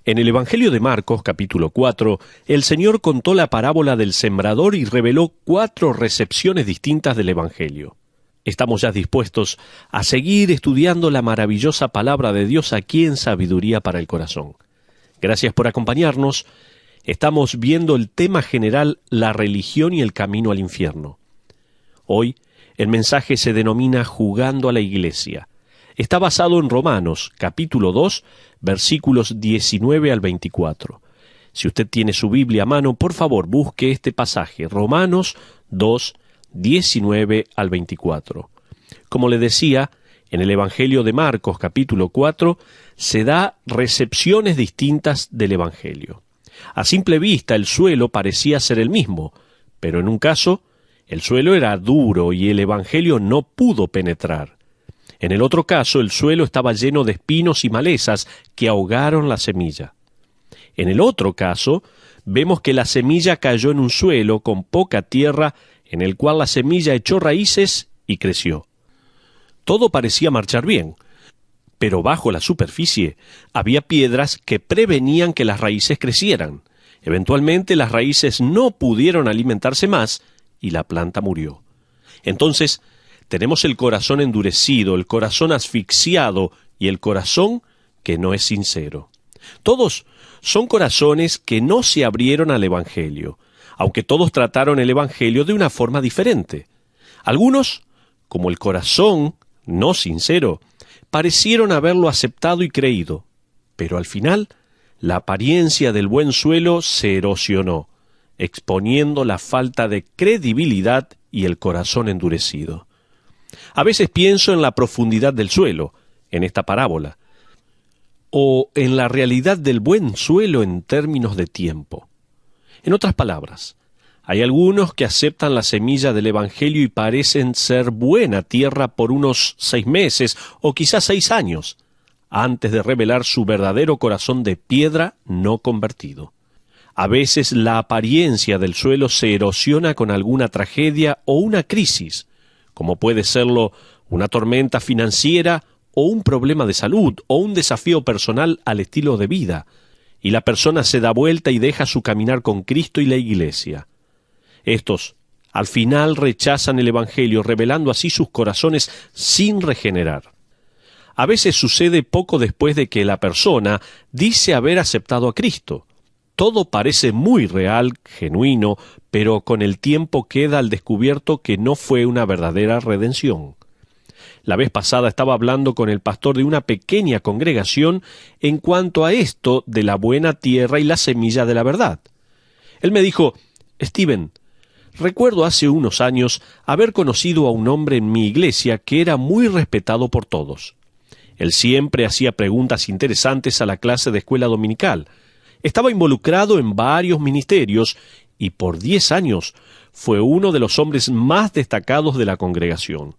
En el Evangelio de Marcos, capítulo 4, el Señor contó la parábola del sembrador y reveló 4 recepciones distintas del Evangelio. Estamos ya dispuestos a seguir estudiando la maravillosa palabra de Dios aquí en Sabiduría para el Corazón. Gracias por acompañarnos. Estamos viendo el tema general, la religión y el camino al infierno. Hoy, el mensaje se denomina Jugando a la Iglesia. Está basado en Romanos, capítulo 2, versículos 19 al 24. Si usted tiene su Biblia a mano, por favor, busque este pasaje, Romanos 2, 19 al 24. Como le decía, en el Evangelio de Marcos, capítulo 4, se da recepciones distintas del Evangelio. A simple vista, el suelo parecía ser el mismo, pero en un caso, el suelo era duro y el Evangelio no pudo penetrar. En el otro caso, el suelo estaba lleno de espinos y malezas que ahogaron la semilla. En el otro caso, vemos que la semilla cayó en un suelo con poca tierra, en el cual la semilla echó raíces y creció. Todo parecía marchar bien, pero bajo la superficie había piedras que prevenían que las raíces crecieran. Eventualmente las raíces no pudieron alimentarse más y la planta murió. Entonces, tenemos el corazón endurecido, el corazón asfixiado y el corazón que no es sincero. Todos son corazones que no se abrieron al Evangelio, aunque todos trataron el Evangelio de una forma diferente. Algunos, como el corazón no sincero, parecieron haberlo aceptado y creído, pero al final la apariencia del buen suelo se erosionó, exponiendo la falta de credibilidad y el corazón endurecido. A veces pienso en la profundidad del suelo, en esta parábola, o en la realidad del buen suelo en términos de tiempo. En otras palabras, hay algunos que aceptan la semilla del Evangelio y parecen ser buena tierra por unos 6 meses o quizás 6 años, antes de revelar su verdadero corazón de piedra no convertido. A veces la apariencia del suelo se erosiona con alguna tragedia o una crisis, como puede serlo una tormenta financiera o un problema de salud o un desafío personal al estilo de vida, y la persona se da vuelta y deja su caminar con Cristo y la Iglesia. Estos, al final, rechazan el Evangelio, revelando así sus corazones sin regenerar. A veces sucede poco después de que la persona dice haber aceptado a Cristo. Todo parece muy real, genuino, pero con el tiempo queda al descubierto que no fue una verdadera redención. La vez pasada estaba hablando con el pastor de una pequeña congregación en cuanto a esto de la buena tierra y la semilla de la verdad. Él me dijo: Stephen, recuerdo hace unos años haber conocido a un hombre en mi iglesia que era muy respetado por todos. Él siempre hacía preguntas interesantes a la clase de escuela dominical. Estaba involucrado en varios ministerios y por 10 años fue uno de los hombres más destacados de la congregación.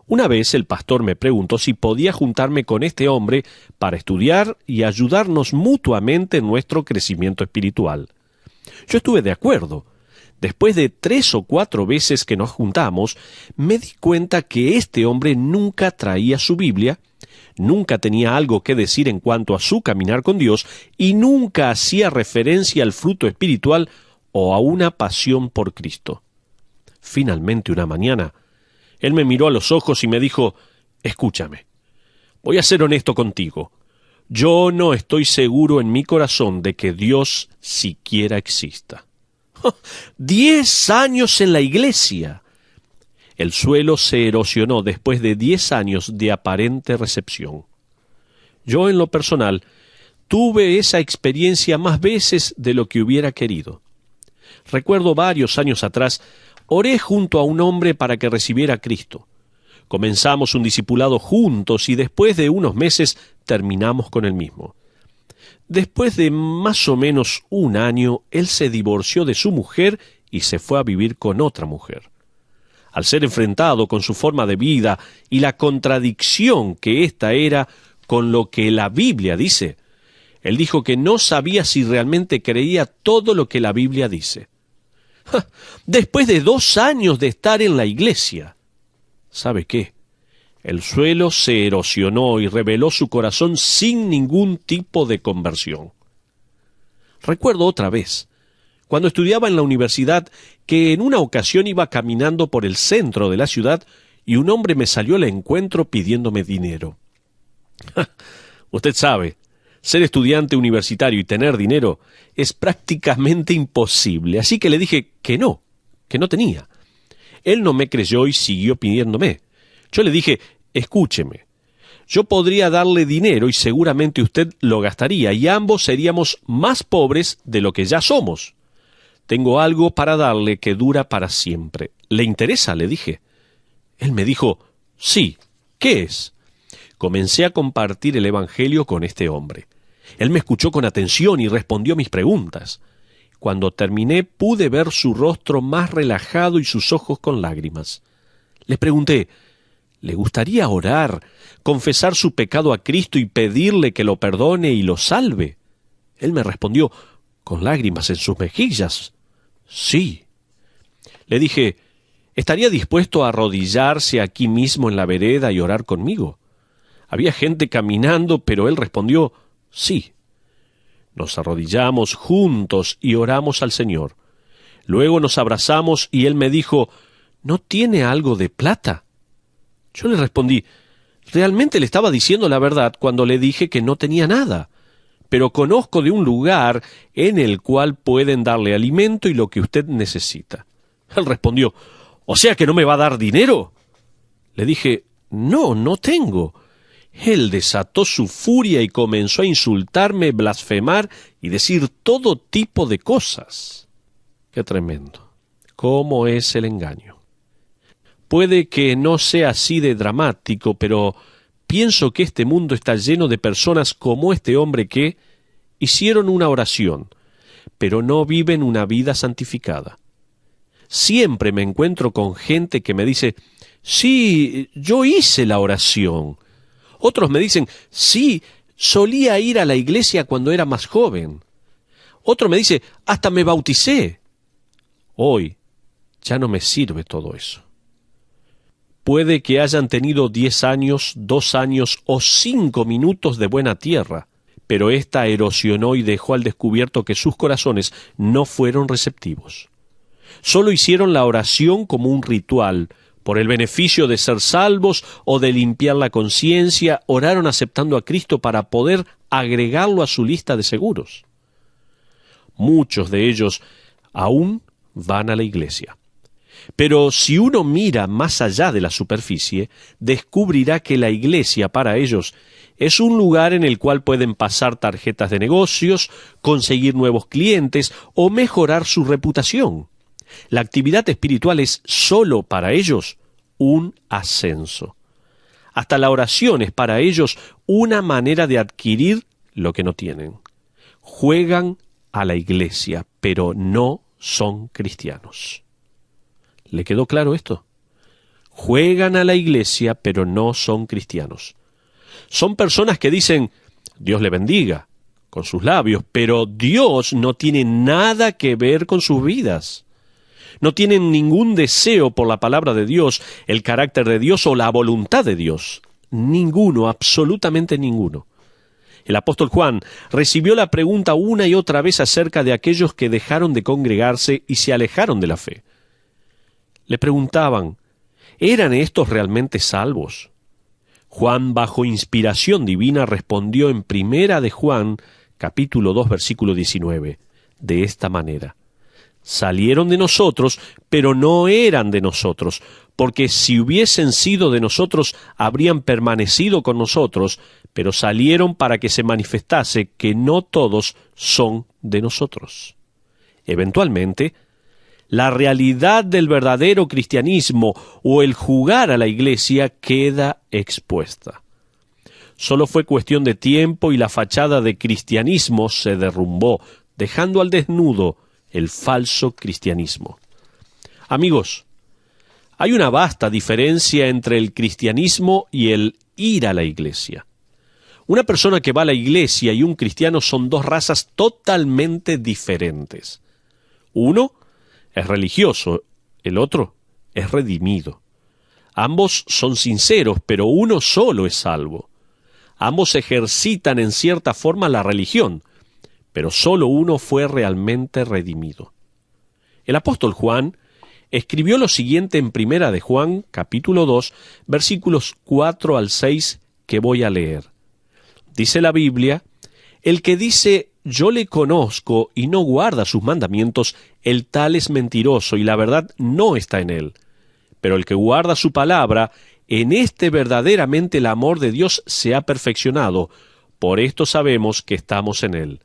Una vez el pastor me preguntó si podía juntarme con este hombre para estudiar y ayudarnos mutuamente en nuestro crecimiento espiritual. Yo estuve de acuerdo. Después de 3 o 4 veces que nos juntamos, me di cuenta que este hombre nunca traía su Biblia, nunca tenía algo que decir en cuanto a su caminar con Dios y nunca hacía referencia al fruto espiritual o a una pasión por Cristo. Finalmente, una mañana, él me miró a los ojos y me dijo: Escúchame, voy a ser honesto contigo. Yo no estoy seguro en mi corazón de que Dios siquiera exista. 10 años en la iglesia. El suelo se erosionó después de 10 años de aparente recepción. Yo, en lo personal, tuve esa experiencia más veces de lo que hubiera querido. Recuerdo varios años atrás, oré junto a un hombre para que recibiera a Cristo. Comenzamos un discipulado juntos y después de unos meses terminamos con el mismo. Después de más o menos 1 año, él se divorció de su mujer y se fue a vivir con otra mujer. Al ser enfrentado con su forma de vida y la contradicción que ésta era con lo que la Biblia dice, él dijo que no sabía si realmente creía todo lo que la Biblia dice. Después de 2 años de estar en la iglesia, ¿sabe qué? El suelo se erosionó y reveló su corazón sin ningún tipo de conversión. Recuerdo otra vez, cuando estudiaba en la universidad, que en una ocasión iba caminando por el centro de la ciudad y un hombre me salió al encuentro pidiéndome dinero. Usted sabe, ser estudiante universitario y tener dinero es prácticamente imposible, así que le dije que no tenía. Él no me creyó y siguió pidiéndome. Yo le dije, escúcheme, yo podría darle dinero y seguramente usted lo gastaría y ambos seríamos más pobres de lo que ya somos. Tengo algo para darle que dura para siempre. ¿Le interesa?, le dije. Él me dijo, sí, ¿qué es? Comencé a compartir el Evangelio con este hombre. Él me escuchó con atención y respondió mis preguntas. Cuando terminé pude ver su rostro más relajado y sus ojos con lágrimas. Le pregunté, ¿le gustaría orar, confesar su pecado a Cristo y pedirle que lo perdone y lo salve? Él me respondió, con lágrimas en sus mejillas, sí. Le dije, ¿estaría dispuesto a arrodillarse aquí mismo en la vereda y orar conmigo? Había gente caminando, pero él respondió, sí. Nos arrodillamos juntos y oramos al Señor. Luego nos abrazamos y él me dijo, ¿no tiene algo de plata? Yo le respondí, realmente le estaba diciendo la verdad cuando le dije que no tenía nada, pero conozco de un lugar en el cual pueden darle alimento y lo que usted necesita. Él respondió, ¿o sea que no me va a dar dinero? Le dije, no tengo. Él desató su furia y comenzó a insultarme, blasfemar y decir todo tipo de cosas. ¡Qué tremendo! ¿Cómo es el engaño? Puede que no sea así de dramático, pero pienso que este mundo está lleno de personas como este hombre que hicieron una oración, pero no viven una vida santificada. Siempre me encuentro con gente que me dice, sí, yo hice la oración. Otros me dicen, sí, solía ir a la iglesia cuando era más joven. Otro me dice, hasta me bauticé. Hoy ya no me sirve todo eso. Puede que hayan tenido 10 años, 2 años o 5 minutos de buena tierra, pero ésta erosionó y dejó al descubierto que sus corazones no fueron receptivos. Solo hicieron la oración como un ritual, por el beneficio de ser salvos o de limpiar la conciencia, oraron aceptando a Cristo para poder agregarlo a su lista de seguros. Muchos de ellos aún van a la iglesia. Pero si uno mira más allá de la superficie, descubrirá que la iglesia para ellos es un lugar en el cual pueden pasar tarjetas de negocios, conseguir nuevos clientes o mejorar su reputación. La actividad espiritual es solo para ellos un ascenso. Hasta la oración es para ellos una manera de adquirir lo que no tienen. Juegan a la iglesia, pero no son cristianos. ¿Le quedó claro esto? Juegan a la iglesia, pero no son cristianos. Son personas que dicen, Dios le bendiga, con sus labios, pero Dios no tiene nada que ver con sus vidas. No tienen ningún deseo por la palabra de Dios, el carácter de Dios o la voluntad de Dios. Ninguno, absolutamente ninguno. El apóstol Juan recibió la pregunta una y otra vez acerca de aquellos que dejaron de congregarse y se alejaron de la fe. Le preguntaban, ¿eran estos realmente salvos? Juan, bajo inspiración divina, respondió en Primera de Juan, capítulo 2, versículo 19, de esta manera. Salieron de nosotros, pero no eran de nosotros, porque si hubiesen sido de nosotros, habrían permanecido con nosotros, pero salieron para que se manifestase que no todos son de nosotros. Eventualmente, la realidad del verdadero cristianismo o el jugar a la iglesia queda expuesta. Solo fue cuestión de tiempo y la fachada de cristianismo se derrumbó, dejando al desnudo el falso cristianismo. Amigos, hay una vasta diferencia entre el cristianismo y el ir a la iglesia. Una persona que va a la iglesia y un cristiano son dos razas totalmente diferentes. Uno es religioso, el otro es redimido. Ambos son sinceros, pero uno solo es salvo. Ambos ejercitan en cierta forma la religión, pero solo uno fue realmente redimido. El apóstol Juan escribió lo siguiente en Primera de Juan, capítulo 2, versículos 4 al 6, que voy a leer. Dice la Biblia: el que dice yo le conozco y no guarda sus mandamientos, el tal es mentiroso y la verdad no está en él. Pero el que guarda su palabra, en este verdaderamente el amor de Dios se ha perfeccionado. Por esto sabemos que estamos en él.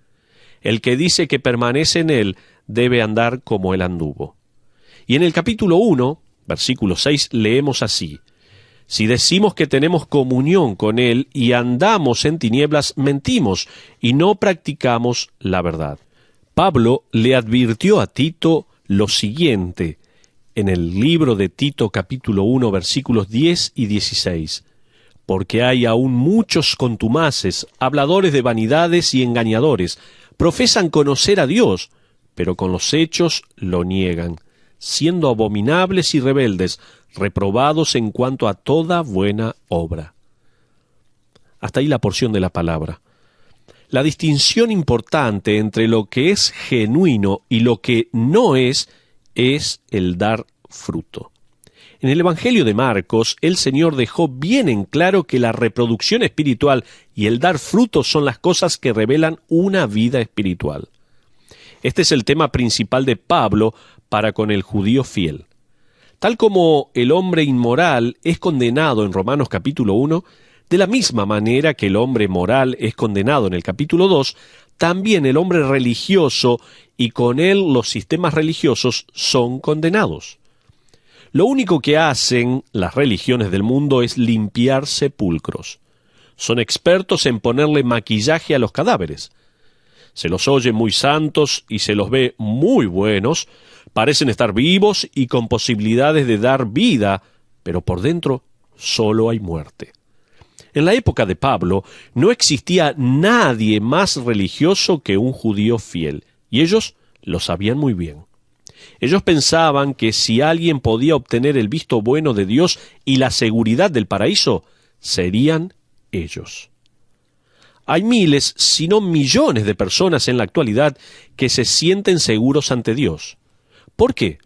El que dice que permanece en él debe andar como él anduvo. Y en el capítulo 1, versículo 6, leemos así: si decimos que tenemos comunión con él y andamos en tinieblas, mentimos y no practicamos la verdad. Pablo le advirtió a Tito lo siguiente en el libro de Tito capítulo 1, versículos 10 y 16. Porque hay aún muchos contumaces, habladores de vanidades y engañadores, profesan conocer a Dios, pero con los hechos lo niegan, siendo abominables y rebeldes, reprobados en cuanto a toda buena obra. Hasta ahí la porción de la palabra. La distinción importante entre lo que es genuino y lo que no es el dar fruto. En el Evangelio de Marcos, el Señor dejó bien en claro que la reproducción espiritual y el dar fruto son las cosas que revelan una vida espiritual. Este es el tema principal de Pablo para con el judío fiel. Tal como el hombre inmoral es condenado en Romanos capítulo 1, de la misma manera que el hombre moral es condenado en el capítulo 2, también el hombre religioso y con él los sistemas religiosos son condenados. Lo único que hacen las religiones del mundo es limpiar sepulcros. Son expertos en ponerle maquillaje a los cadáveres. Se los oye muy santos y se los ve muy buenos, parecen estar vivos y con posibilidades de dar vida, pero por dentro solo hay muerte. En la época de Pablo no existía nadie más religioso que un judío fiel, y ellos lo sabían muy bien. Ellos pensaban que si alguien podía obtener el visto bueno de Dios y la seguridad del paraíso, serían ellos. Hay miles, si no millones de personas en la actualidad que se sienten seguros ante Dios. ¿Por qué?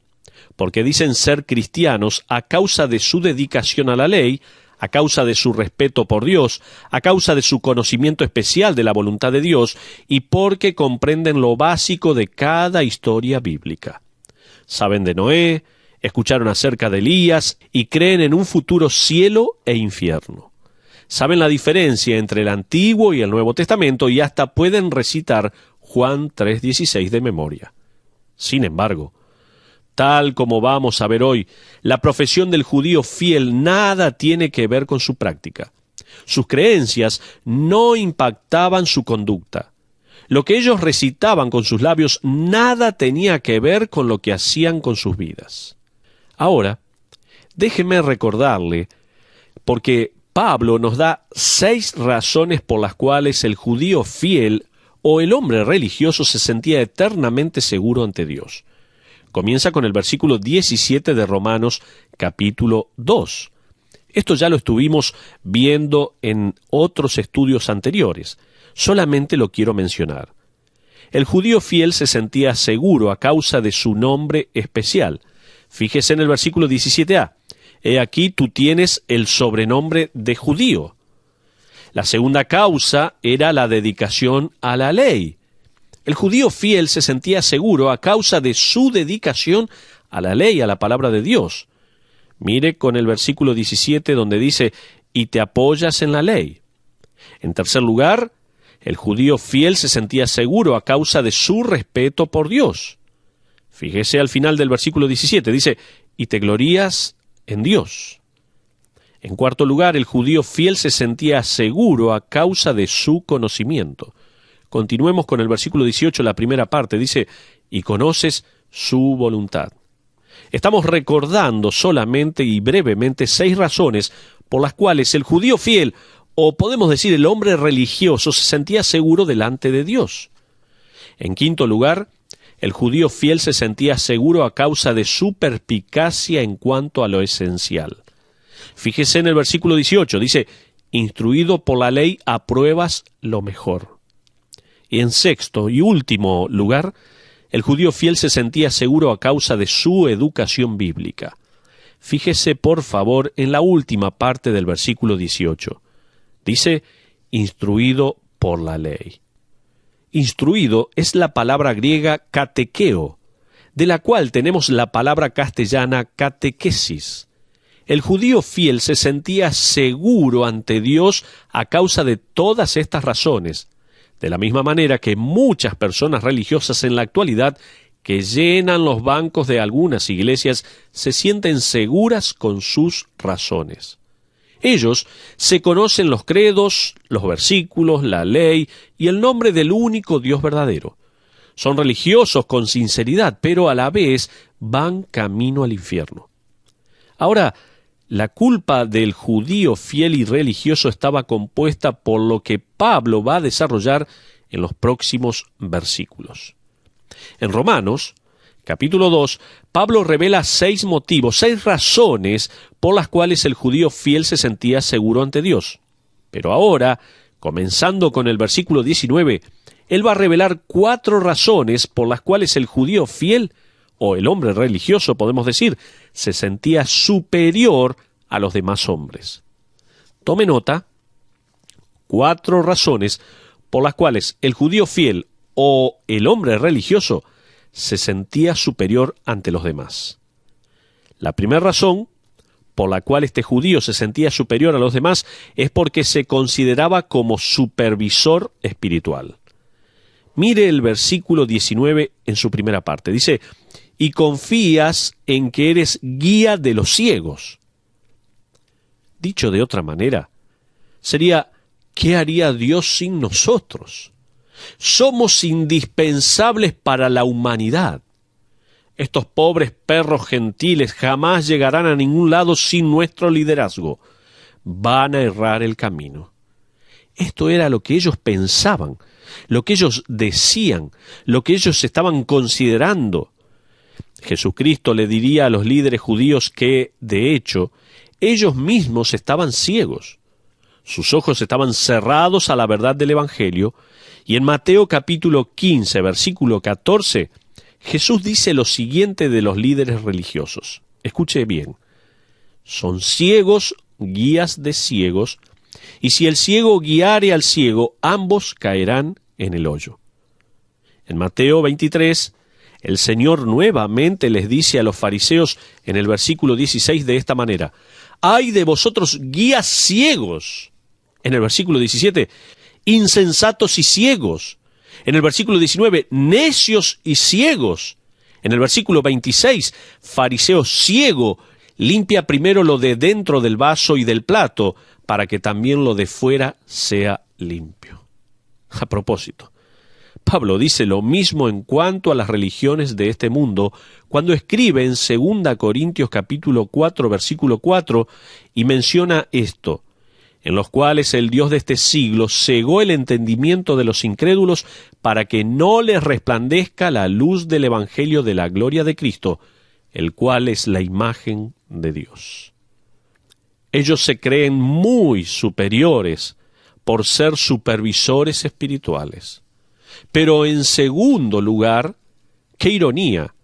Porque dicen ser cristianos a causa de su dedicación a la ley, a causa de su respeto por Dios, a causa de su conocimiento especial de la voluntad de Dios y porque comprenden lo básico de cada historia bíblica. Saben de Noé, escucharon acerca de Elías y creen en un futuro cielo e infierno. Saben la diferencia entre el Antiguo y el Nuevo Testamento y hasta pueden recitar Juan 3:16 de memoria. Sin embargo, tal como vamos a ver hoy, la profesión del judío fiel nada tiene que ver con su práctica. Sus creencias no impactaban su conducta. Lo que ellos recitaban con sus labios nada tenía que ver con lo que hacían con sus vidas. Ahora, déjeme recordarle, porque Pablo nos da 6 razones por las cuales el judío fiel o el hombre religioso se sentía eternamente seguro ante Dios. Comienza con el versículo 17 de Romanos capítulo 2. Esto ya lo estuvimos viendo en otros estudios anteriores. Solamente lo quiero mencionar. El judío fiel se sentía seguro a causa de su nombre especial. Fíjese en el versículo 17a. He aquí tú tienes el sobrenombre de judío. La segunda causa era la dedicación a la ley. El judío fiel se sentía seguro a causa de su dedicación a la ley, a la palabra de Dios. Mire con el versículo 17 donde dice, y te apoyas en la ley. En tercer lugar, el judío fiel se sentía seguro a causa de su respeto por Dios. Fíjese al final del versículo 17, dice, y te glorías en Dios. En cuarto lugar, el judío fiel se sentía seguro a causa de su conocimiento. Continuemos con el versículo 18, la primera parte, dice, y conoces su voluntad. Estamos recordando solamente y brevemente 6 razones por las cuales el judío fiel, o podemos decir el hombre religioso, se sentía seguro delante de Dios. En quinto lugar, el judío fiel se sentía seguro a causa de su perspicacia en cuanto a lo esencial. Fíjese en el versículo 18, dice, instruido por la ley apruebas lo mejor. Y en sexto y último lugar, el judío fiel se sentía seguro a causa de su educación bíblica. Fíjese, por favor, en la última parte del versículo 18. Dice, instruido por la ley. Instruido es la palabra griega katekeo, de la cual tenemos la palabra castellana catequesis. El judío fiel se sentía seguro ante Dios a causa de todas estas razones, de la misma manera que muchas personas religiosas en la actualidad que llenan los bancos de algunas iglesias se sienten seguras con sus razones. Ellos se conocen los credos, los versículos, la ley y el nombre del único Dios verdadero. Son religiosos con sinceridad, pero a la vez van camino al infierno. Ahora, la culpa del judío fiel y religioso estaba compuesta por lo que Pablo va a desarrollar en los próximos versículos. En Romanos, capítulo 2, Pablo revela 6 motivos, 6 razones por las cuales el judío fiel se sentía seguro ante Dios. Pero ahora, comenzando con el versículo 19, él va a revelar 4 razones por las cuales el judío fiel, o el hombre religioso, podemos decir, se sentía superior a los demás hombres. Tome nota, 4 razones por las cuales el judío fiel o el hombre religioso se sentía superior ante los demás. La primera razón por la cual este judío se sentía superior a los demás es porque se consideraba como supervisor espiritual. Mire el versículo 19 en su primera parte. Dice, y confías en que eres guía de los ciegos. Dicho de otra manera, sería, ¿qué haría Dios sin nosotros? Somos indispensables para la humanidad. Estos pobres perros gentiles jamás llegarán a ningún lado sin nuestro liderazgo. Van a errar el camino. Esto era lo que ellos pensaban, lo que ellos decían, lo que ellos estaban considerando. Jesucristo le diría a los líderes judíos que, de hecho, ellos mismos estaban ciegos. Sus ojos estaban cerrados a la verdad del Evangelio, y en Mateo capítulo 15, versículo 14, Jesús dice lo siguiente de los líderes religiosos. Escuche bien. Son ciegos, guías de ciegos, y si el ciego guiare al ciego, ambos caerán en el hoyo. En Mateo 23, el Señor nuevamente les dice a los fariseos en el versículo 16 de esta manera, ¡ay de vosotros guías ciegos! En el versículo 17, insensatos y ciegos. En el versículo 19, necios y ciegos. En el versículo 26, fariseo ciego, limpia primero lo de dentro del vaso y del plato, para que también lo de fuera sea limpio. A propósito, Pablo dice lo mismo en cuanto a las religiones de este mundo, cuando escribe en 2 Corintios capítulo 4, versículo 4, y menciona esto, en los cuales el Dios de este siglo cegó el entendimiento de los incrédulos para que no les resplandezca la luz del Evangelio de la gloria de Cristo, el cual es la imagen de Dios. Ellos se creen muy superiores por ser supervisores espirituales. Pero en segundo lugar, qué ironía,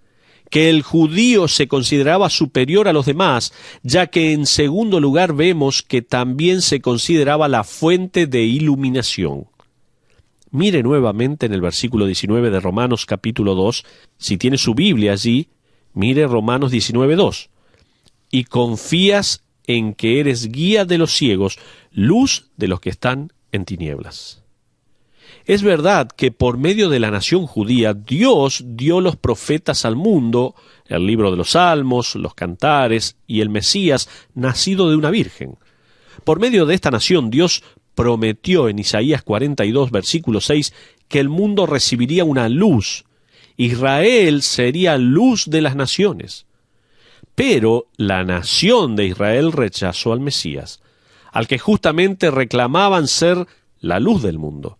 que el judío se consideraba superior a los demás, ya que en segundo lugar vemos que también se consideraba la fuente de iluminación. Mire nuevamente en el versículo 19 de Romanos capítulo 2, si tiene su Biblia allí, mire Romanos 19:2. Y confías en que eres guía de los ciegos, luz de los que están en tinieblas. Es verdad que por medio de la nación judía, Dios dio los profetas al mundo, el libro de los Salmos, los Cantares y el Mesías, nacido de una virgen. Por medio de esta nación, Dios prometió en Isaías 42, versículo 6, que el mundo recibiría una luz. Israel sería luz de las naciones. Pero la nación de Israel rechazó al Mesías, al que justamente reclamaban ser la luz del mundo.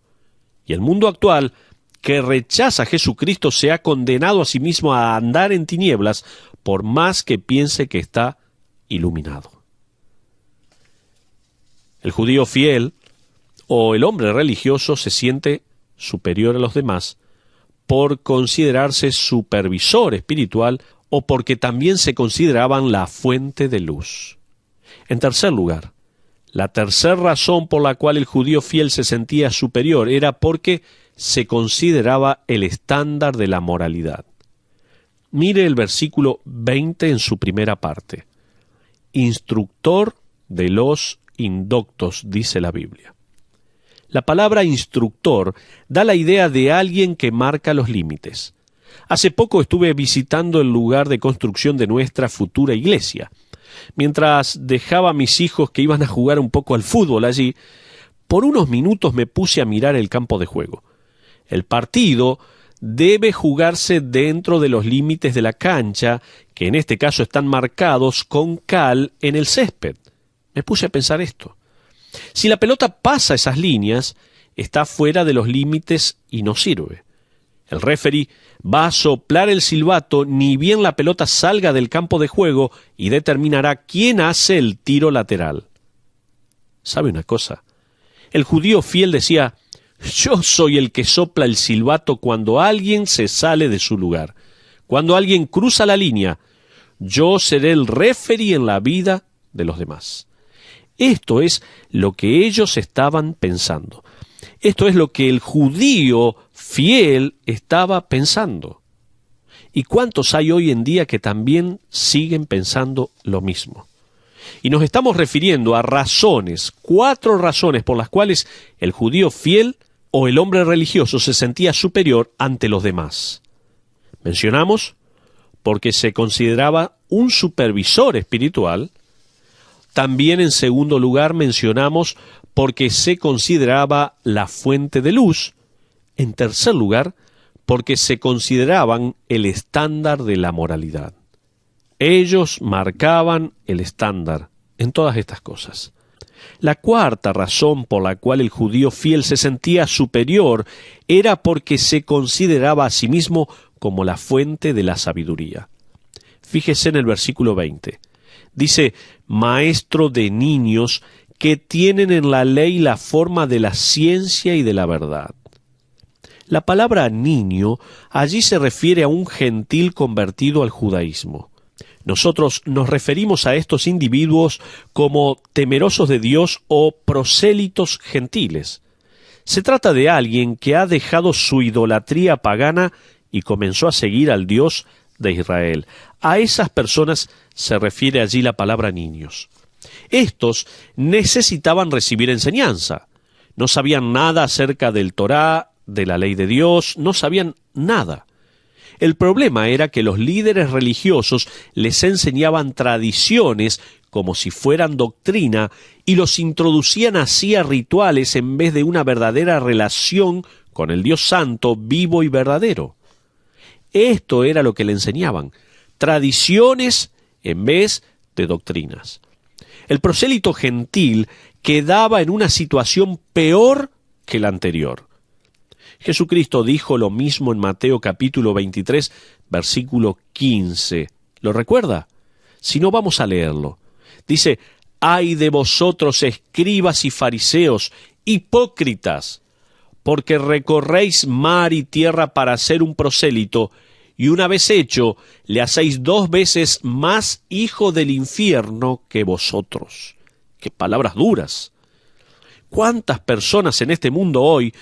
Y el mundo actual, que rechaza a Jesucristo, se ha condenado a sí mismo a andar en tinieblas, por más que piense que está iluminado. El judío fiel, o el hombre religioso, se siente superior a los demás por considerarse supervisor espiritual o porque también se consideraban la fuente de luz. En tercer lugar, la tercera razón por la cual el judío fiel se sentía superior era porque se consideraba el estándar de la moralidad. Mire el versículo 20 en su primera parte. Instructor de los indoctos, dice la Biblia. La palabra instructor da la idea de alguien que marca los límites. Hace poco estuve visitando el lugar de construcción de nuestra futura iglesia. Mientras dejaba a mis hijos que iban a jugar un poco al fútbol allí, por unos minutos me puse a mirar el campo de juego. El partido debe jugarse dentro de los límites de la cancha, que en este caso están marcados con cal en el césped. Me puse a pensar esto. Si la pelota pasa esas líneas, está fuera de los límites y no sirve. El referee va a soplar el silbato ni bien la pelota salga del campo de juego y determinará quién hace el tiro lateral. ¿Sabe una cosa? El judío fiel decía: yo soy el que sopla el silbato cuando alguien se sale de su lugar. Cuando alguien cruza la línea, yo seré el referee en la vida de los demás. Esto es lo que ellos estaban pensando. Esto es lo que el judío fiel estaba pensando. ¿Y cuántos hay hoy en día que también siguen pensando lo mismo? Y nos estamos refiriendo a razones, 4 razones por las cuales el judío fiel o el hombre religioso se sentía superior ante los demás. Mencionamos porque se consideraba un supervisor espiritual. También en segundo lugar mencionamos porque se consideraba la fuente de luz. En tercer lugar, porque se consideraban el estándar de la moralidad. Ellos marcaban el estándar en todas estas cosas. La cuarta razón por la cual el judío fiel se sentía superior era porque se consideraba a sí mismo como la fuente de la sabiduría. Fíjese en el versículo 20. Dice: maestro de niños que tienen en la ley la forma de la ciencia y de la verdad. La palabra niño allí se refiere a un gentil convertido al judaísmo. Nosotros nos referimos a estos individuos como temerosos de Dios o prosélitos gentiles. Se trata de alguien que ha dejado su idolatría pagana y comenzó a seguir al Dios de Israel. A esas personas se refiere allí la palabra niños. Estos necesitaban recibir enseñanza. No sabían nada acerca del Torá, de la ley de Dios, no sabían nada. El problema era que los líderes religiosos les enseñaban tradiciones como si fueran doctrina y los introducían así a rituales en vez de una verdadera relación con el Dios Santo, vivo y verdadero. Esto era lo que le enseñaban, tradiciones en vez de doctrinas. El prosélito gentil quedaba en una situación peor que la anterior. Jesucristo dijo lo mismo en Mateo capítulo 23, versículo 15. ¿Lo recuerda? Si no, vamos a leerlo. Dice: «Ay de vosotros, escribas y fariseos, hipócritas, porque recorréis mar y tierra para ser un prosélito, y una vez hecho, le hacéis 2 veces más hijo del infierno que vosotros». ¡Qué palabras duras! ¿Cuántas personas en este mundo hoy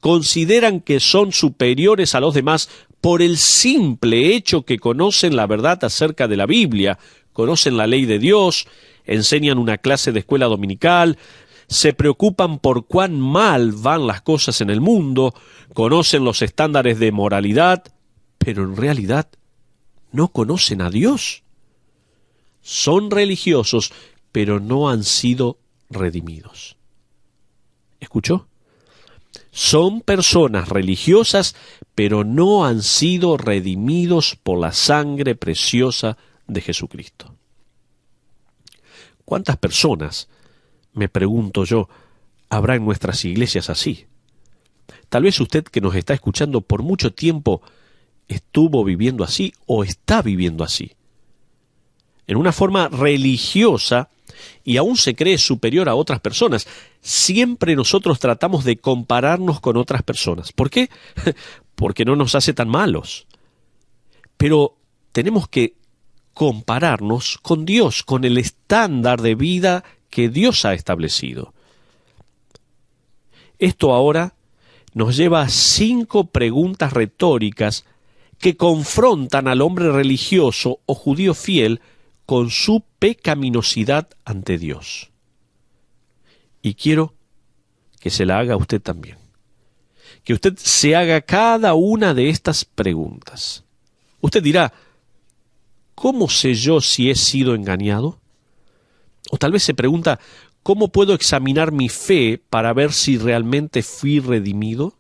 consideran que son superiores a los demás por el simple hecho que conocen la verdad acerca de la Biblia, conocen la ley de Dios, enseñan una clase de escuela dominical, se preocupan por cuán mal van las cosas en el mundo, conocen los estándares de moralidad, pero en realidad no conocen a Dios? Son religiosos, pero no han sido redimidos. ¿Escuchó? Son personas religiosas, pero no han sido redimidos por la sangre preciosa de Jesucristo. ¿Cuántas personas, me pregunto yo, habrá en nuestras iglesias así? Tal vez usted que nos está escuchando por mucho tiempo estuvo viviendo así o está viviendo así. En una forma religiosa, y aún se cree superior a otras personas. Siempre nosotros tratamos de compararnos con otras personas. ¿Por qué? Porque no nos hace tan malos. Pero tenemos que compararnos con Dios, con el estándar de vida que Dios ha establecido. Esto ahora nos lleva a 5 preguntas retóricas que confrontan al hombre religioso o judío fiel con su pecaminosidad ante Dios. Y quiero que se la haga a usted también. Que usted se haga cada una de estas preguntas. Usted dirá, ¿cómo sé yo si he sido engañado? O tal vez se pregunta, ¿cómo puedo examinar mi fe para ver si realmente fui redimido?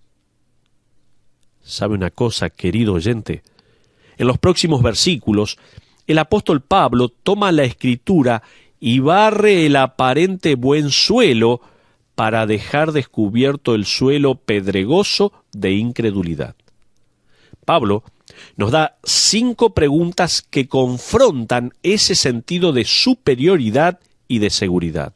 ¿Sabe una cosa, querido oyente? En los próximos versículos, el apóstol Pablo toma la Escritura y barre el aparente buen suelo para dejar descubierto el suelo pedregoso de incredulidad. Pablo nos da 5 preguntas que confrontan ese sentido de superioridad y de seguridad.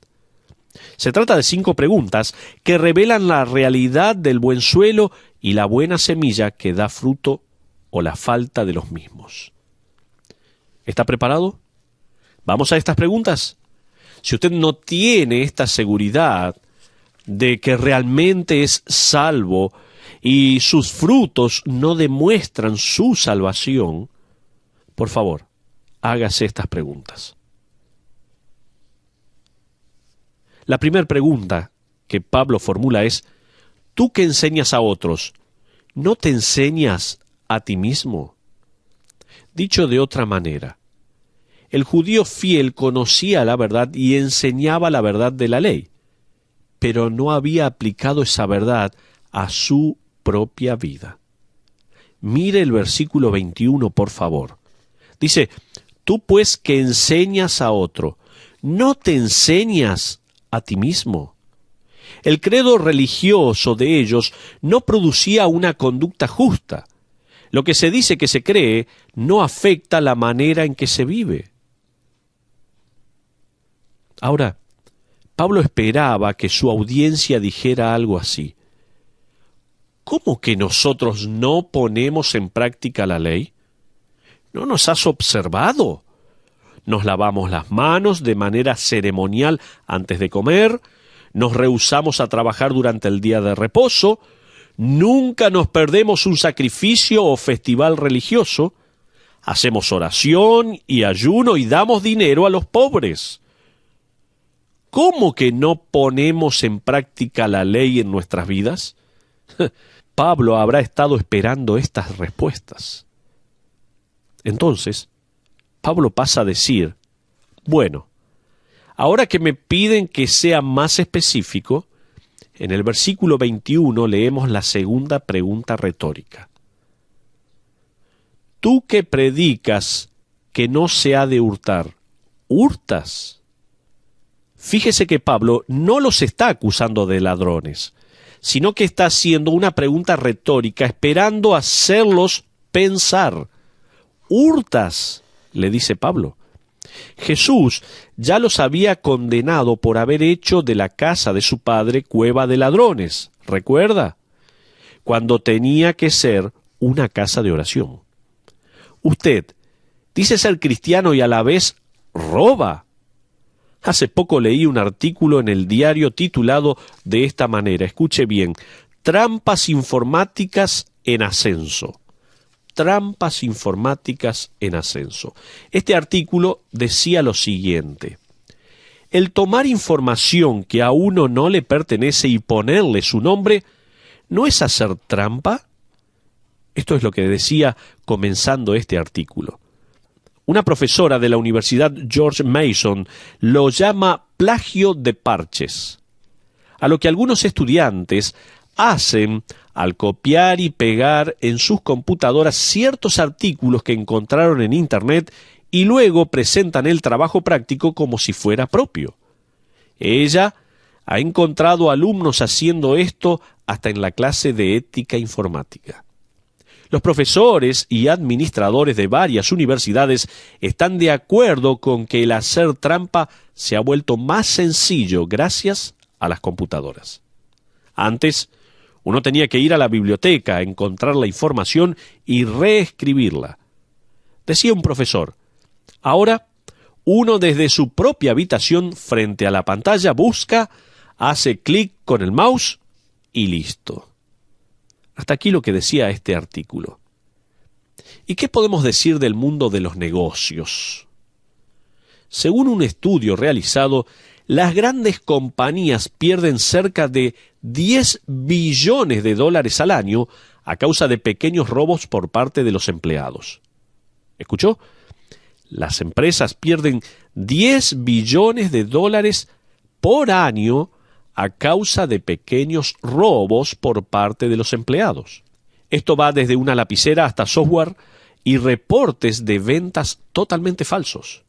Se trata de 5 preguntas que revelan la realidad del buen suelo y la buena semilla que da fruto o la falta de los mismos. ¿Está preparado? Vamos a estas preguntas. Si usted no tiene esta seguridad de que realmente es salvo y sus frutos no demuestran su salvación, por favor, hágase estas preguntas. La primera pregunta que Pablo formula es, ¿tú que enseñas a otros, no te enseñas a ti mismo? Dicho de otra manera, el judío fiel conocía la verdad y enseñaba la verdad de la ley, pero no había aplicado esa verdad a su propia vida. Mire el versículo 21, por favor. Dice, tú pues que enseñas a otro, ¿no te enseñas a ti mismo? El credo religioso de ellos no producía una conducta justa. Lo que se dice que se cree no afecta la manera en que se vive. Ahora, Pablo esperaba que su audiencia dijera algo así. ¿Cómo que nosotros no ponemos en práctica la ley? ¿No nos has observado? Nos lavamos las manos de manera ceremonial antes de comer, nos rehusamos a trabajar durante el día de reposo, nunca nos perdemos un sacrificio o festival religioso, hacemos oración y ayuno y damos dinero a los pobres. ¿Cómo que no ponemos en práctica la ley en nuestras vidas? Pablo habrá estado esperando estas respuestas. Entonces, Pablo pasa a decir, bueno, ahora que me piden que sea más específico, en el versículo 21 leemos la segunda pregunta retórica. Tú que predicas que no se ha de hurtar, ¿hurtas? Fíjese que Pablo no los está acusando de ladrones, sino que está haciendo una pregunta retórica esperando hacerlos pensar. ¿Hurtas?, le dice Pablo. Jesús ya los había condenado por haber hecho de la casa de su padre cueva de ladrones, ¿recuerda? Cuando tenía que ser una casa de oración. Usted dice ser cristiano y a la vez roba. Hace poco leí un artículo en el diario titulado de esta manera, escuche bien, Trampas informáticas en ascenso. Trampas informáticas en ascenso. Este artículo decía lo siguiente: el tomar información que a uno no le pertenece y ponerle su nombre, ¿no es hacer trampa? Esto es lo que decía comenzando este artículo. Una profesora de la Universidad George Mason lo llama plagio de parches, a lo que algunos estudiantes hacen al copiar y pegar en sus computadoras ciertos artículos que encontraron en Internet y luego presentan el trabajo práctico como si fuera propio. Ella ha encontrado alumnos haciendo esto hasta en la clase de ética informática. Los profesores y administradores de varias universidades están de acuerdo con que el hacer trampa se ha vuelto más sencillo gracias a las computadoras. Antes, uno tenía que ir a la biblioteca, encontrar la información y reescribirla. Decía un profesor, ahora uno desde su propia habitación frente a la pantalla busca, hace clic con el mouse y listo. Hasta aquí lo que decía este artículo. ¿Y qué podemos decir del mundo de los negocios? Según un estudio realizado, las grandes compañías pierden cerca de 10 billones de dólares al año a causa de pequeños robos por parte de los empleados. ¿Escuchó? Las empresas pierden 10 billones de dólares por año a causa de pequeños robos por parte de los empleados. Esto va desde una lapicera hasta software y reportes de ventas totalmente falsos.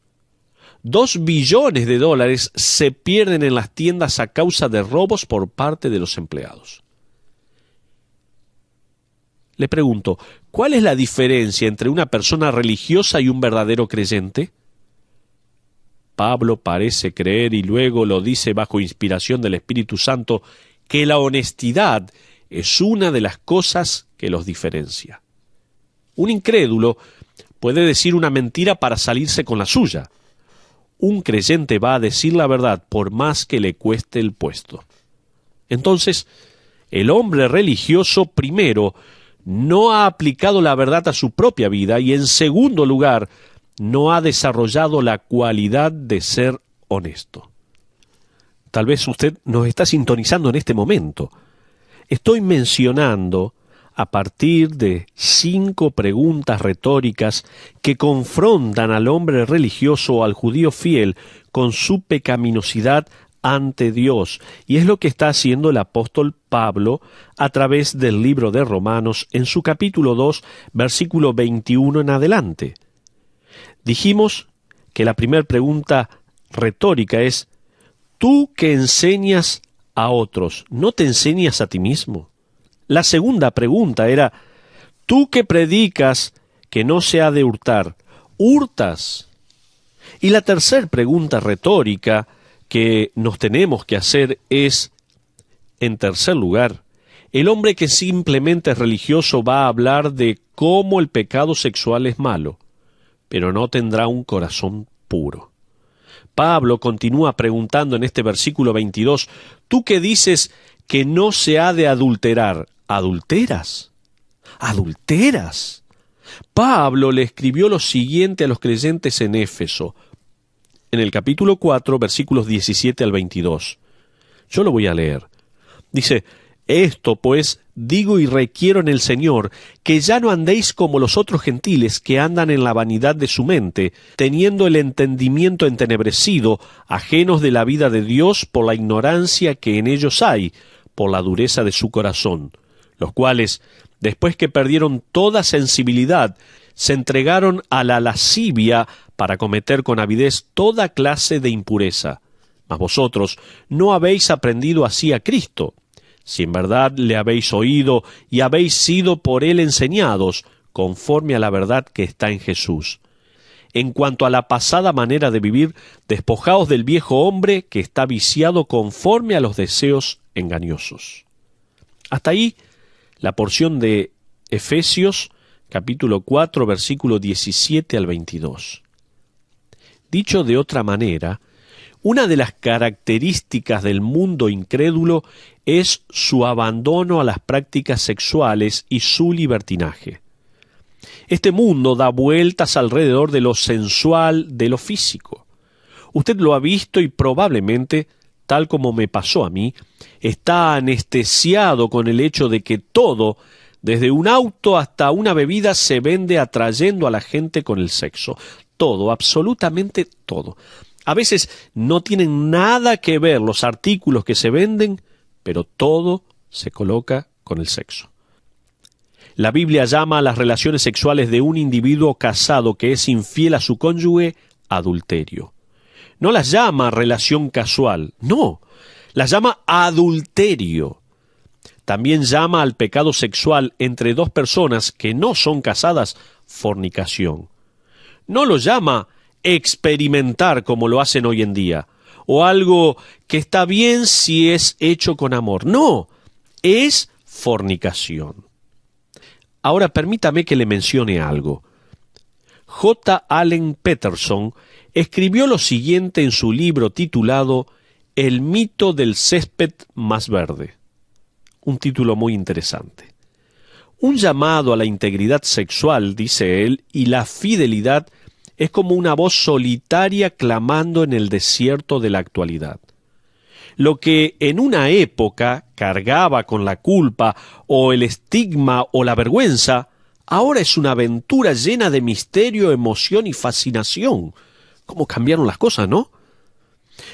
2 billones de dólares se pierden en las tiendas a causa de robos por parte de los empleados. Le pregunto, ¿cuál es la diferencia entre una persona religiosa y un verdadero creyente? Pablo parece creer, y luego lo dice bajo inspiración del Espíritu Santo, que la honestidad es una de las cosas que los diferencia. Un incrédulo puede decir una mentira para salirse con la suya. Un creyente va a decir la verdad por más que le cueste el puesto. Entonces, el hombre religioso, primero, no ha aplicado la verdad a su propia vida y, en segundo lugar, no ha desarrollado la cualidad de ser honesto. Tal vez usted nos está sintonizando en este momento. Estoy mencionando a partir de 5 preguntas retóricas que confrontan al hombre religioso o al judío fiel con su pecaminosidad ante Dios. Y es lo que está haciendo el apóstol Pablo a través del libro de Romanos en su capítulo 2, versículo 21 en adelante. Dijimos que la primera pregunta retórica es, ¿tú que enseñas a otros, no te enseñas a ti mismo? La segunda pregunta era, ¿tú que predicas que no se ha de hurtar, hurtas? Y la tercera pregunta retórica que nos tenemos que hacer es, en tercer lugar, el hombre que simplemente es religioso va a hablar de cómo el pecado sexual es malo, pero no tendrá un corazón puro. Pablo continúa preguntando en este versículo 22, ¿tú que dices que no se ha de adulterar, adulteras? ¿Adulteras? Pablo le escribió lo siguiente a los creyentes en Éfeso, en el capítulo 4, versículos 17 al 22. Yo lo voy a leer. Dice, esto pues digo y requiero en el Señor, que ya no andéis como los otros gentiles que andan en la vanidad de su mente, teniendo el entendimiento entenebrecido, ajenos de la vida de Dios por la ignorancia que en ellos hay, por la dureza de su corazón, los cuales, después que perdieron toda sensibilidad, se entregaron a la lascivia para cometer con avidez toda clase de impureza. Mas vosotros no habéis aprendido así a Cristo, si en verdad le habéis oído y habéis sido por él enseñados, conforme a la verdad que está en Jesús. En cuanto a la pasada manera de vivir, despojaos del viejo hombre que está viciado conforme a los deseos engañosos. Hasta ahí la porción de Efesios, capítulo 4, versículo 17 al 22. Dicho de otra manera, una de las características del mundo incrédulo es su abandono a las prácticas sexuales y su libertinaje. Este mundo da vueltas alrededor de lo sensual, de lo físico. Usted lo ha visto y probablemente, tal como me pasó a mí, está anestesiado con el hecho de que todo, desde un auto hasta una bebida, se vende atrayendo a la gente con el sexo. Todo, absolutamente todo. A veces no tienen nada que ver los artículos que se venden, pero todo se coloca con el sexo. La Biblia llama a las relaciones sexuales de un individuo casado que es infiel a su cónyuge adulterio. No las llama relación casual, no, las llama adulterio. también llama al pecado sexual entre dos personas que no son casadas fornicación. No lo llama experimentar como lo hacen hoy en día, o algo que está bien si es hecho con amor. No, es fornicación. Ahora permítame que le mencione algo. J. Allen Peterson escribió lo siguiente en su libro titulado El mito del césped más verde. Un título muy interesante. Un llamado a la integridad sexual, dice él, y la fidelidad es como una voz solitaria clamando en el desierto de la actualidad. Lo que en una época cargaba con la culpa o el estigma o la vergüenza, ahora es una aventura llena de misterio, emoción y fascinación. ¿Cómo cambiaron las cosas, no?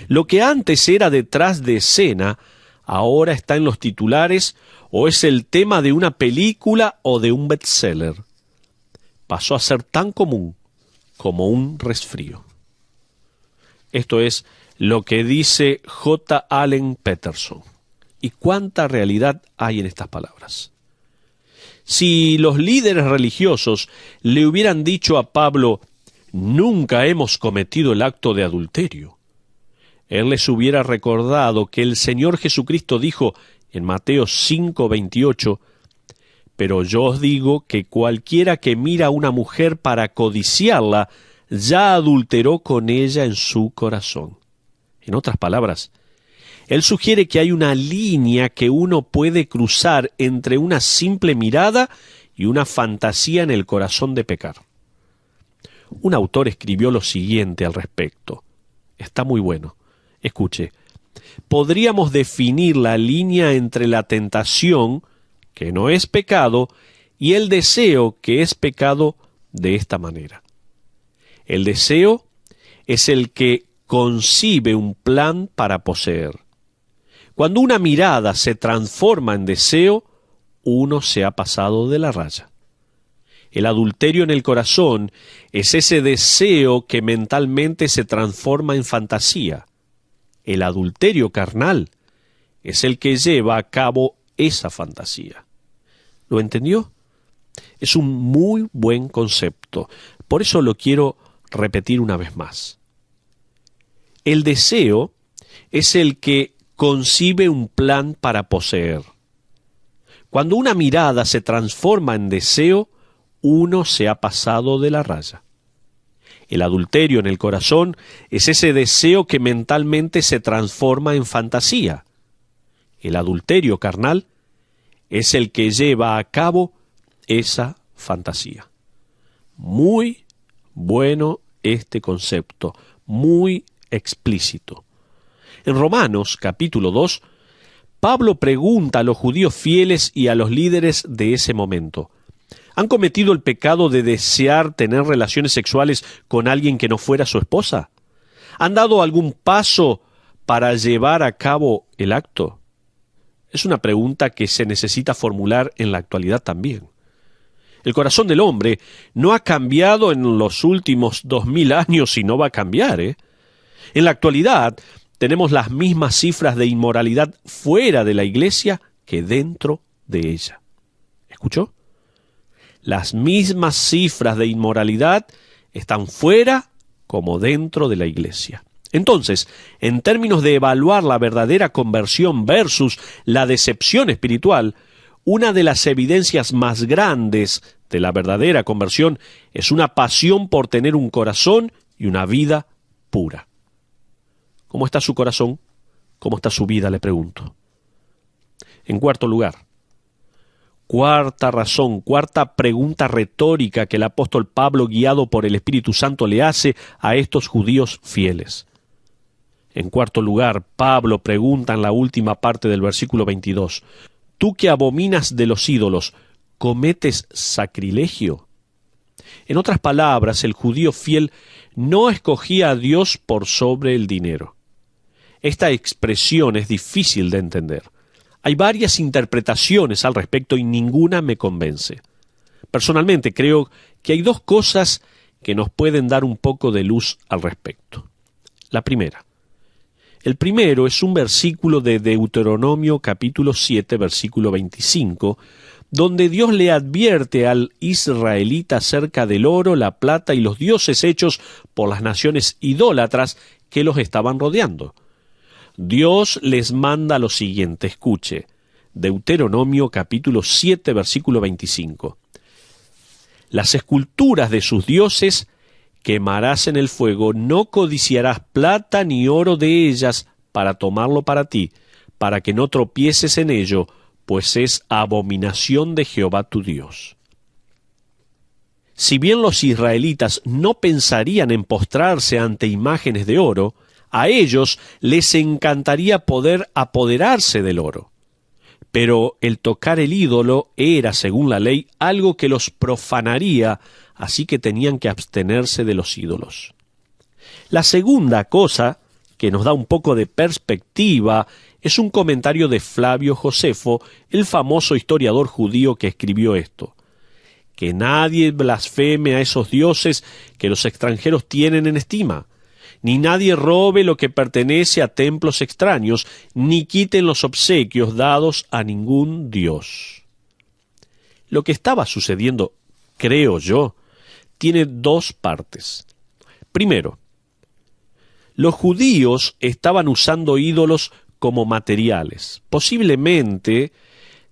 Lo que antes era detrás de escena, ahora está en los titulares o es el tema de una película o de un bestseller. Pasó a ser tan común como un resfrío. Esto es lo que dice J. Allen Peterson. ¿Y cuánta realidad hay en estas palabras? Si los líderes religiosos le hubieran dicho a Pablo, nunca hemos cometido el acto de adulterio, él les hubiera recordado que el Señor Jesucristo dijo en Mateo 5:28, pero yo os digo que cualquiera que mira a una mujer para codiciarla, ya adulteró con ella en su corazón. En otras palabras, él sugiere que hay una línea que uno puede cruzar entre una simple mirada y una fantasía en el corazón de pecar. Un autor escribió lo siguiente al respecto. Está muy bueno. Escuche, podríamos definir la línea entre la tentación, que no es pecado, y el deseo, que es pecado, de esta manera. El deseo es el que concibe un plan para poseer. Cuando una mirada se transforma en deseo, uno se ha pasado de la raya. El adulterio en el corazón es ese deseo que mentalmente se transforma en fantasía. El adulterio carnal es el que lleva a cabo esa fantasía. ¿Lo entendió? Es un muy buen concepto. Por eso lo quiero repetir una vez más. El deseo es el que concibe un plan para poseer. Cuando una mirada se transforma en deseo, uno se ha pasado de la raya. El adulterio en el corazón es ese deseo que mentalmente se transforma en fantasía. El adulterio carnal es el que lleva a cabo esa fantasía. Muy bueno este concepto, muy explícito. En Romanos capítulo 2, Pablo pregunta a los judíos fieles y a los líderes de ese momento, ¿han cometido el pecado de desear tener relaciones sexuales con alguien que no fuera su esposa? ¿Han dado algún paso para llevar a cabo el acto? Es una pregunta que se necesita formular en la actualidad también. El corazón del hombre no ha cambiado en los últimos 2000 años y no va a cambiar, En la actualidad tenemos las mismas cifras de inmoralidad fuera de la iglesia que dentro de ella. ¿Escuchó? Las mismas cifras de inmoralidad están fuera como dentro de la iglesia. Entonces, en términos de evaluar la verdadera conversión versus la decepción espiritual, una de las evidencias más grandes de la verdadera conversión es una pasión por tener un corazón y una vida pura. ¿Cómo está su corazón? ¿Cómo está su vida? Le pregunto. En cuarto lugar, cuarta razón, cuarta pregunta retórica que el apóstol Pablo, guiado por el Espíritu Santo, le hace a estos judíos fieles. En cuarto lugar, Pablo pregunta en la última parte del versículo 22, ¿tú que abominas de los ídolos, cometes sacrilegio? En otras palabras, el judío fiel no escogía a Dios por sobre el dinero. Esta expresión es difícil de entender. Hay varias interpretaciones al respecto y ninguna me convence. Personalmente creo que hay dos cosas que nos pueden dar un poco de luz al respecto. La primera, El primero es un versículo de Deuteronomio capítulo 7, versículo 25, donde Dios le advierte al israelita acerca del oro, la plata y los dioses hechos por las naciones idólatras que los estaban rodeando. Dios les manda lo siguiente, escuche, Deuteronomio capítulo 7, versículo 25. Las esculturas de sus dioses quemarás en el fuego, no codiciarás plata ni oro de ellas para tomarlo para ti, para que no tropieces en ello, pues es abominación de Jehová tu Dios. Si bien los israelitas no pensarían en postrarse ante imágenes de oro, a ellos les encantaría poder apoderarse del oro. Pero el tocar el ídolo era, según la ley, algo que los profanaría, así que tenían que abstenerse de los ídolos. La segunda cosa, que nos da un poco de perspectiva, es un comentario de Flavio Josefo, el famoso historiador judío que escribió esto. Que nadie blasfeme a esos dioses que los extranjeros tienen en estima, ni nadie robe lo que pertenece a templos extraños, ni quiten los obsequios dados a ningún dios. Lo que estaba sucediendo, creo yo, tiene dos partes. Primero, los judíos estaban usando ídolos como materiales, posiblemente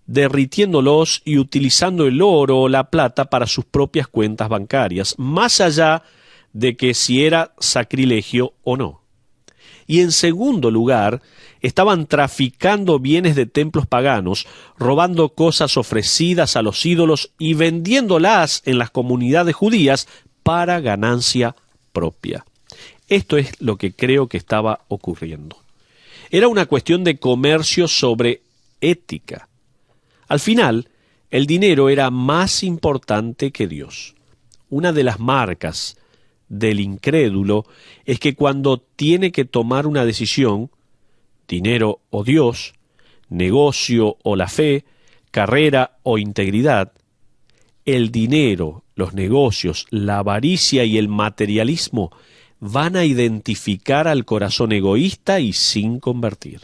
derritiéndolos y utilizando el oro o la plata para sus propias cuentas bancarias, más allá de que si era sacrilegio o no. Y en segundo lugar, estaban traficando bienes de templos paganos, robando cosas ofrecidas a los ídolos y vendiéndolas en las comunidades judías para ganancia propia. Esto es lo que creo que estaba ocurriendo. Era una cuestión de comercio sobre ética. Al final, el dinero era más importante que Dios. Una de las marcas del incrédulo es que cuando tiene que tomar una decisión, dinero o Dios, negocio o la fe, carrera o integridad, el dinero, los negocios, la avaricia y el materialismo van a identificar al corazón egoísta y sin convertir.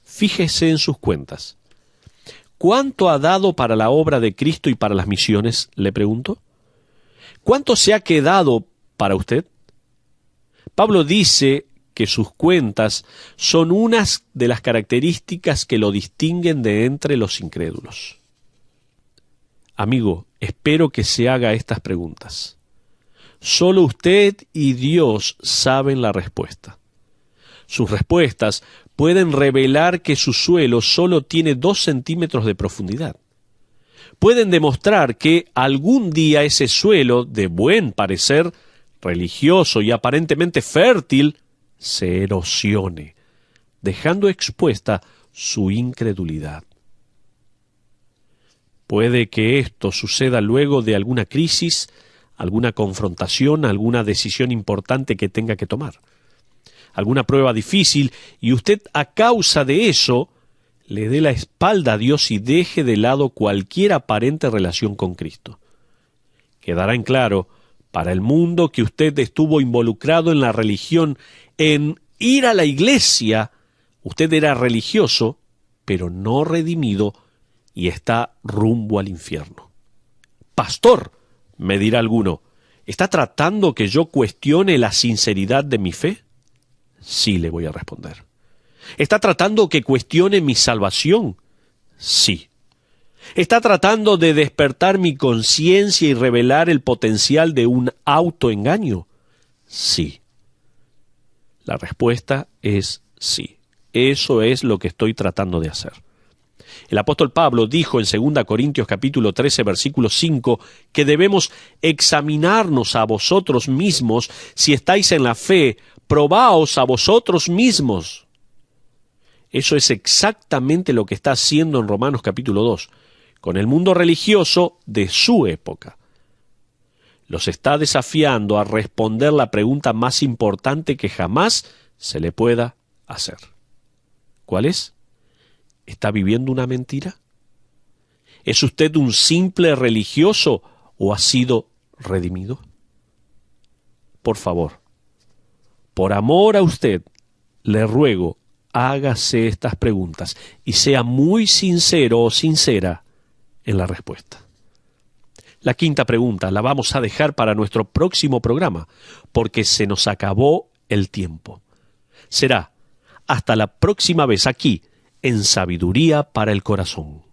Fíjese en sus cuentas. ¿Cuánto ha dado para la obra de Cristo y para las misiones? Le pregunto. ¿Cuánto se ha quedado para usted? Pablo dice que sus cuentas son unas de las características que lo distinguen de entre los incrédulos. Amigo, espero que se haga estas preguntas. Solo usted y Dios saben la respuesta. Sus respuestas pueden revelar que su suelo solo tiene 2 centímetros de profundidad. Pueden demostrar que algún día ese suelo, de buen parecer, religioso y aparentemente fértil, se erosione, dejando expuesta su incredulidad. Puede que esto suceda luego de alguna crisis, alguna confrontación, alguna decisión importante que tenga que tomar, alguna prueba difícil, y usted a causa de eso le dé la espalda a Dios y deje de lado cualquier aparente relación con Cristo. Quedará en claro para el mundo que usted estuvo involucrado en la religión, en ir a la iglesia. Usted era religioso, pero no redimido, y está rumbo al infierno. Pastor, me dirá alguno, ¿está tratando que yo cuestione la sinceridad de mi fe? Sí, le voy a responder. ¿Está tratando que cuestione mi salvación? Sí. ¿Está tratando de despertar mi conciencia y revelar el potencial de un autoengaño? Sí. La respuesta es sí. Eso es lo que estoy tratando de hacer. El apóstol Pablo dijo en 2 Corintios capítulo 13, versículo 5, que debemos examinarnos a vosotros mismos si estáis en la fe, probaos a vosotros mismos. Eso es exactamente lo que está haciendo en Romanos capítulo 2, con el mundo religioso de su época. Los está desafiando a responder la pregunta más importante que jamás se le pueda hacer. ¿Cuál es? ¿Está viviendo una mentira? ¿Es usted un simple religioso o ha sido redimido? Por favor, por amor a usted le ruego, hágase estas preguntas y sea muy sincero o sincera en la respuesta. La quinta pregunta la vamos a dejar para nuestro próximo programa, porque se nos acabó el tiempo. Será hasta la próxima vez aquí, en Sabiduría para el Corazón.